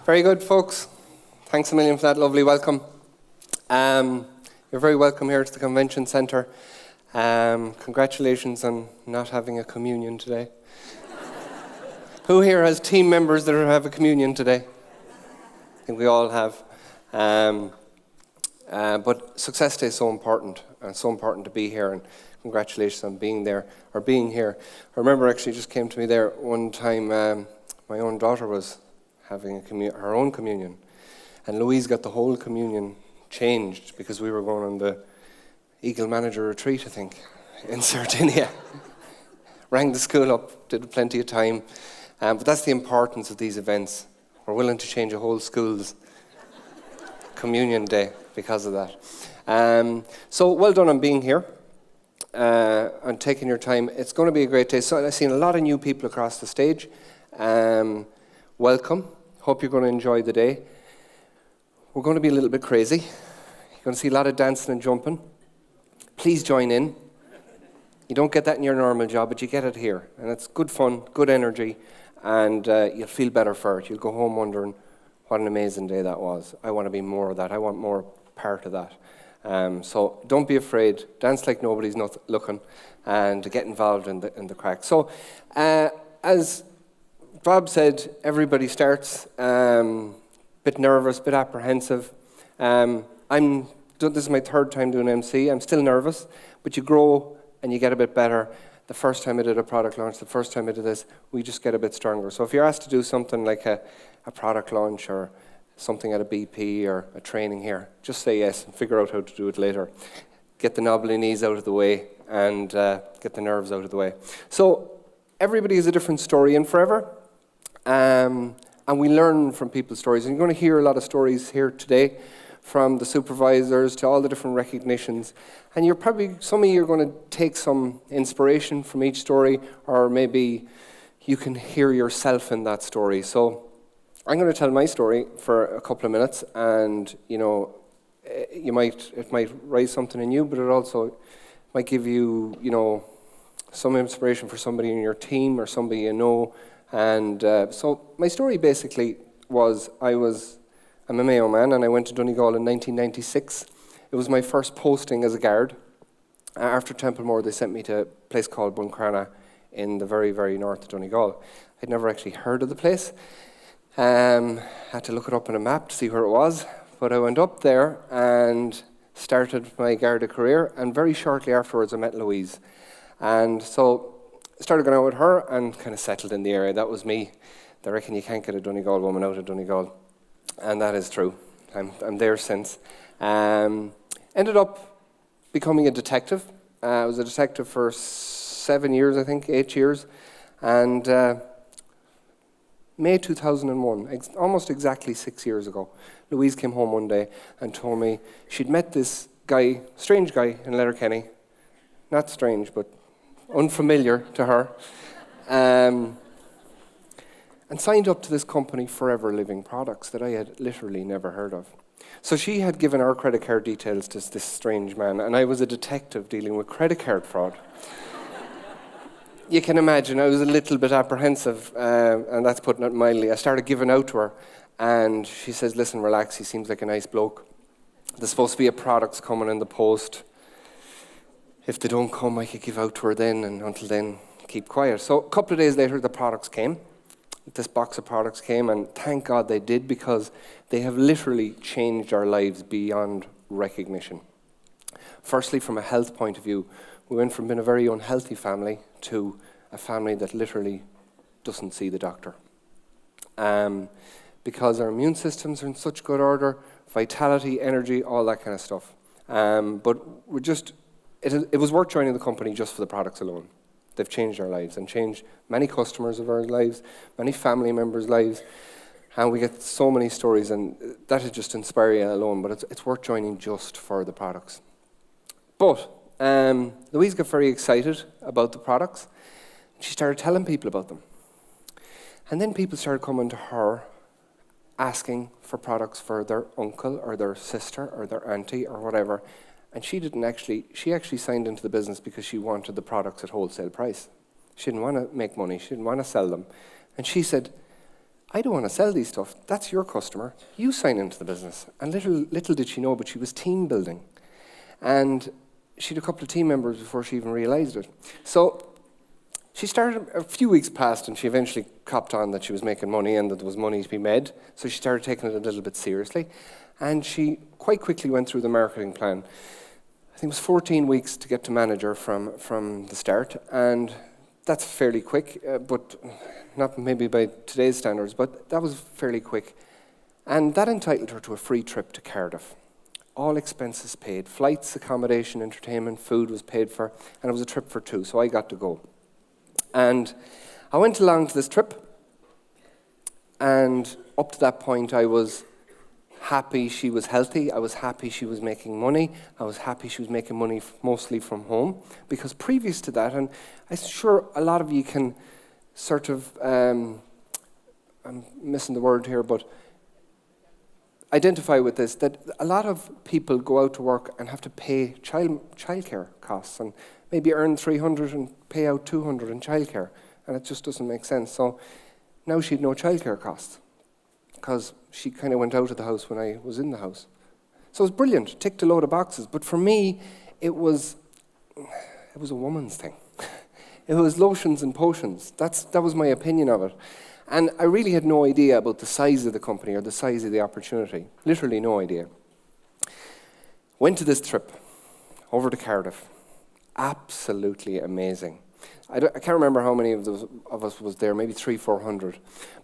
Very good, folks. Thanks a million for that lovely welcome. You're very welcome here to the Convention Centre. Congratulations on not having a communion today. Who here has team members that have a communion today? I think we all have. But Success Day is so important, and so important to be here, and congratulations on being there, or being here. I remember actually just came to me there one time, my own daughter was having her own communion, and Louise got the whole communion changed because we were going on the Eagle Manager retreat, I think, in Sardinia. Rang the school up, did plenty of time. But that's the importance of these events. We're willing to change a whole school's communion day because of that. So well done on being here and taking your time. It's going to be a great day. So I've seen a lot of new people across the stage. Welcome. Hope you're going to enjoy the day. We're going to be a little bit crazy. You're going to see a lot of dancing and jumping. Please join in. You don't get that in your normal job, but you get it here. And it's good fun, good energy, and you'll feel better for it. You'll go home wondering what an amazing day that was. I want to be more of that. I want more part of that. So don't be afraid. Dance like nobody's looking, and get involved in the crack. So as Bob said, everybody starts bit nervous, bit apprehensive. This is my third time doing MC. I'm still nervous, but you grow and you get a bit better. The first time I did a product launch, the first time I did this, we just get a bit stronger. So if you're asked to do something like a product launch or something at a BP or a training here, just say yes and figure out how to do it later. Get the knobbly knees out of the way and get the nerves out of the way. So everybody has a different story in forever. And we learn from people's stories. And you're going to hear a lot of stories here today, from the supervisors to all the different recognitions. And some of you are going to take some inspiration from each story, or maybe you can hear yourself in that story. So I'm going to tell my story for a couple of minutes, and it might raise something in you, but it also might give you, some inspiration for somebody in your team or somebody you know. And so my story basically was, I'm a Mayo man, and I went to Donegal in 1996. It was my first posting as a guard. After Templemore, they sent me to a place called Buncrana in the very, very north of Donegal. I'd never actually heard of the place. Had to look it up on a map to see where it was. But I went up there and started my Garda career, and very shortly afterwards I met Louise. And so I started going out with her and kind of settled in the area. That was me. They reckon you can't get a Donegal woman out of Donegal. And that is true. I'm there since. Ended up becoming a detective. I was a detective for 7 years, I think, 8 years. And May 2001, almost exactly 6 years ago, Louise came home one day and told me she'd met this guy, strange guy in Letterkenny. Not strange, but unfamiliar to her. And signed up to this company, Forever Living Products, that I had literally never heard of. So she had given our credit card details to this strange man, and I was a detective dealing with credit card fraud. You can imagine, I was a little bit apprehensive, and that's putting it mildly. I started giving out to her, and she says, listen, relax, he seems like a nice bloke. There's supposed to be a products coming in the post. If they don't come, I could give out to her then, and until then, keep quiet. So a couple of days later, the products came. This box of products came, and thank God they did, because they have literally changed our lives beyond recognition. Firstly, from a health point of view, we went from being a very unhealthy family to a family that literally doesn't see the doctor. Because our immune systems are in such good order, vitality, energy, all that kind of stuff. But it was worth joining the company just for the products alone. They've changed our lives and changed many customers of our lives, many family members' lives, and we get so many stories, and that would just inspire you alone, but it's worth joining just for the products. But Louise got very excited about the products. She started telling people about them. And then people started coming to her asking for products for their uncle or their sister or their auntie or whatever. And she actually signed into the business because she wanted the products at wholesale price. She didn't want to make money. She didn't want to sell them. And she said, I don't want to sell these stuff. That's your customer. You sign into the business. And little did she know, but she was team building. And she had a couple of team members before she even realized it. So she started, a few weeks passed, and she eventually copped on that she was making money and that there was money to be made. So she started taking it a little bit seriously. And she quite quickly went through the marketing plan. I think it was 14 weeks to get to manager from the start. And that's fairly quick, but not maybe by today's standards, but that was fairly quick. And that entitled her to a free trip to Cardiff. All expenses paid, flights, accommodation, entertainment, food was paid for, and it was a trip for two, so I got to go. And I went along to this trip, and up to that point I was happy she was healthy, I was happy she was making money, I was happy she was making money mostly from home, because previous to that, and I'm sure a lot of you can sort of, I'm missing the word here, but identify with this, that a lot of people go out to work and have to pay childcare costs and maybe earn 300 and pay out 200 in childcare, and it just doesn't make sense. So now she had no childcare costs because she kind of went out of the house when I was in the house. So it was brilliant, ticked a load of boxes, but for me, it was a woman's thing. It was lotions and potions. That was my opinion of it. And I really had no idea about the size of the company or the size of the opportunity. Literally no idea. Went to this trip over to Cardiff. Absolutely amazing. I can't remember how many of us was there, maybe 300-400.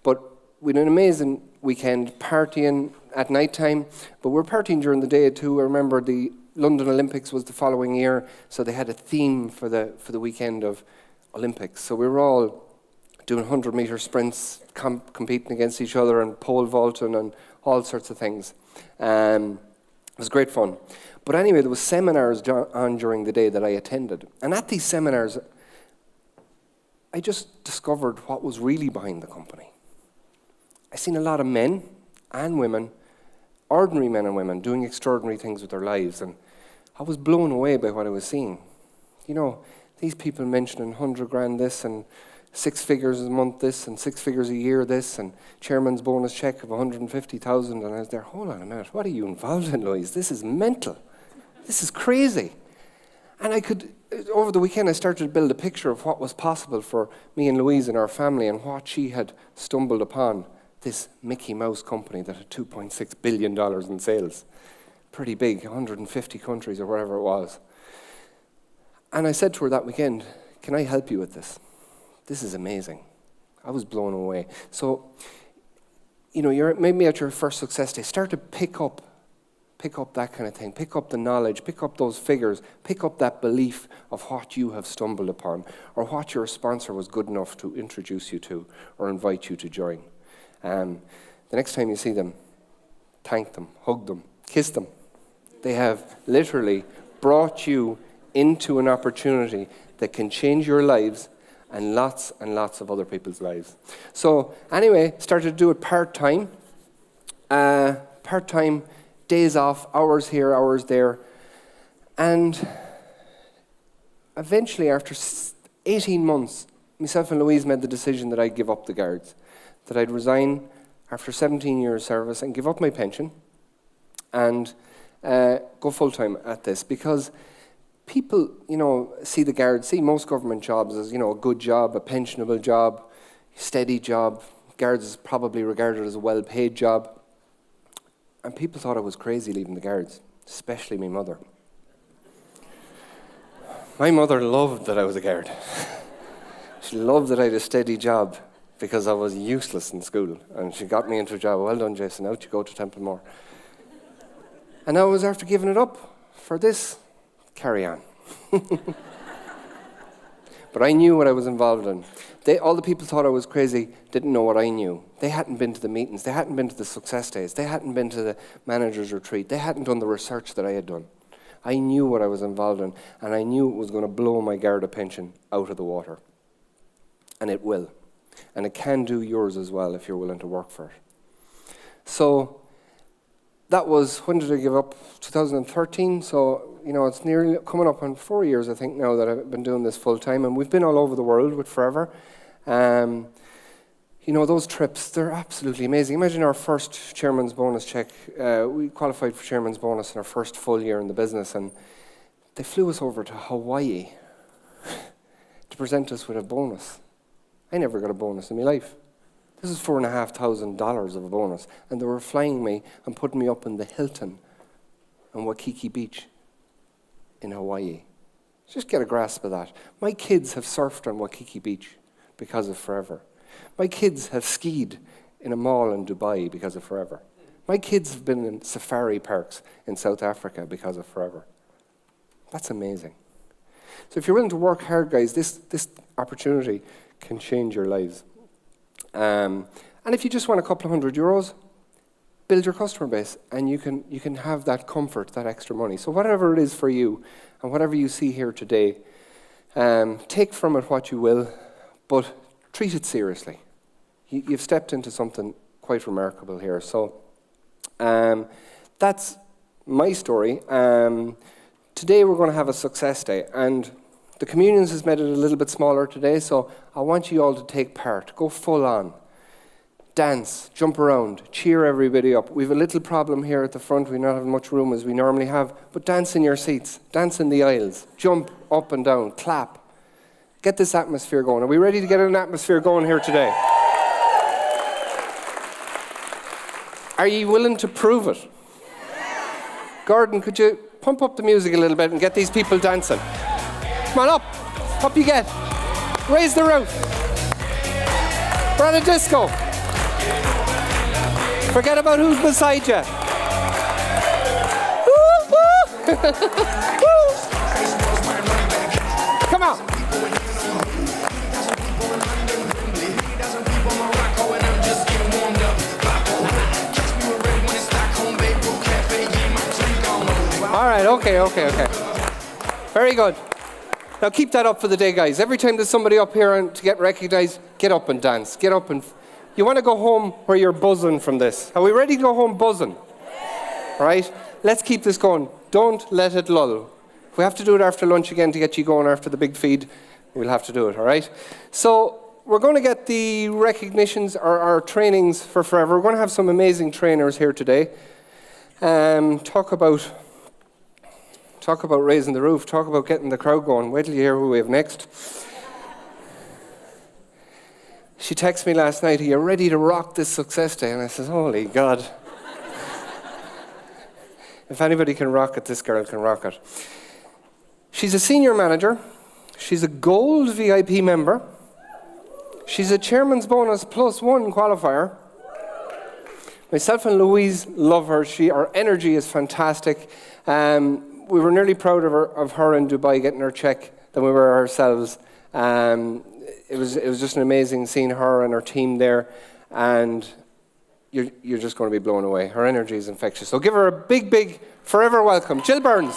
But we had an amazing weekend, partying at night time. But we were partying during the day too. I remember the London Olympics was the following year, so they had a theme for the weekend of Olympics. So we were all doing 100-meter sprints, competing against each other, and pole vaulting and all sorts of things. It was great fun. But anyway, there was seminars on during the day that I attended. And at these seminars, I just discovered what was really behind the company. I seen a lot of men and women, ordinary men and women, doing extraordinary things with their lives. And I was blown away by what I was seeing. You know, these people mentioning 100 grand this and 6 figures a month this and 6 figures a year this and chairman's bonus check of 150,000, and I was there, hold on a minute, what are you involved in, Louise? This is mental. This is crazy. And over the weekend I started to build a picture of what was possible for me and Louise and our family and what she had stumbled upon, this Mickey Mouse company that had $2.6 billion in sales. Pretty big, 150 countries or wherever it was. And I said to her that weekend, can I help you with this? This is amazing. I was blown away. So, you know, you're maybe at your first success day. Start to pick up that kind of thing. Pick up the knowledge. Pick up those figures. Pick up that belief of what you have stumbled upon or what your sponsor was good enough to introduce you to or invite you to join. The next time you see them, thank them, hug them, kiss them. They have literally brought you into an opportunity that can change your lives and lots of other people's lives. So anyway, started to do it part-time. Part-time, days off, hours here, hours there. And eventually, after 18 months, myself and Louise made the decision that I'd give up the Guards, that I'd resign after 17 years service and give up my pension and go full-time at this, because people, you know, see the Guards, see most government jobs as, you know, a good job, a pensionable job, steady job. Guards is probably regarded as a well-paid job. And people thought I was crazy leaving the Guards, especially my mother. My mother loved that I was a Guard. She loved that I had a steady job because I was useless in school. And she got me into a job. Well done, Jason. Out you go to Templemore. And I was after giving it up for this. Carry on. But I knew what I was involved in. All the people thought I was crazy, didn't know what I knew. They hadn't been to the meetings, they hadn't been to the success days, they hadn't been to the manager's retreat, they hadn't done the research that I had done. I knew what I was involved in, and I knew it was going to blow my Garda pension out of the water. And it will. And it can do yours as well if you're willing to work for it. So that was, when did I give up? 2013. So, you know, it's nearly coming up on 4 years, I think, now that I've been doing this full time. And we've been all over the world with Forever. You You know, those trips, they're absolutely amazing. Imagine our first chairman's bonus check. We qualified for chairman's bonus in our first full year in the business, and they flew us over to Hawaii to present us with a bonus. I never got a bonus in my life. This is $4,500 of a bonus, and they were flying me and putting me up in the Hilton on Waikiki Beach in Hawaii. Just get a grasp of that. My kids have surfed on Waikiki Beach because of Forever. My kids have skied in a mall in Dubai because of Forever. My kids have been in safari parks in South Africa because of Forever. That's amazing. So if you're willing to work hard, guys, this opportunity can change your lives. And if you just want a couple of €100, build your customer base, and you can have that comfort, that extra money. So whatever it is for you, and whatever you see here today, take from it what you will, but treat it seriously. You've stepped into something quite remarkable here. So that's my story. Today we're going to have a success day, and the communions has made it a little bit smaller today, so I want you all to take part. Go full on. Dance, jump around, cheer everybody up. We have a little problem here at the front. We don't have much room as we normally have, but dance in your seats, dance in the aisles, jump up and down, clap. Get this atmosphere going. Are we ready to get an atmosphere going here today? Are you willing to prove it? Gordon, could you pump up the music a little bit and get these people dancing? Come on, up. Up you get. Raise the roof. We're at a disco. Forget about who's beside you. Woo, woo. Woo. Come on. All right, okay. Very good. Now keep that up for the day, guys. Every time there's somebody up here and to get recognized, get up and dance. Get up and... You want to go home where you're buzzing from this. Are we ready to go home buzzing? All right? Let's keep this going. Don't let it lull. If we have to do it after lunch again to get you going after the big feed, we'll have to do it, all right? So we're going to get the recognitions or our trainings for Forever. We're going to have some amazing trainers here today. Talk about raising the roof. Talk about getting the crowd going. Wait till you hear who we have next. She texted me last night, "Are you ready to rock this success day?" And I said, holy God. If anybody can rock it, this girl can rock it. She's a senior manager. She's a gold VIP member. She's a chairman's bonus +1 qualifier. Myself and Louise love her. Her energy is fantastic. We were nearly proud of her in Dubai getting her check than we were ourselves. It was just an amazing seeing her and her team there, and you're just going to be blown away. Her energy is infectious. So give her a big Forever welcome. Jill Burns.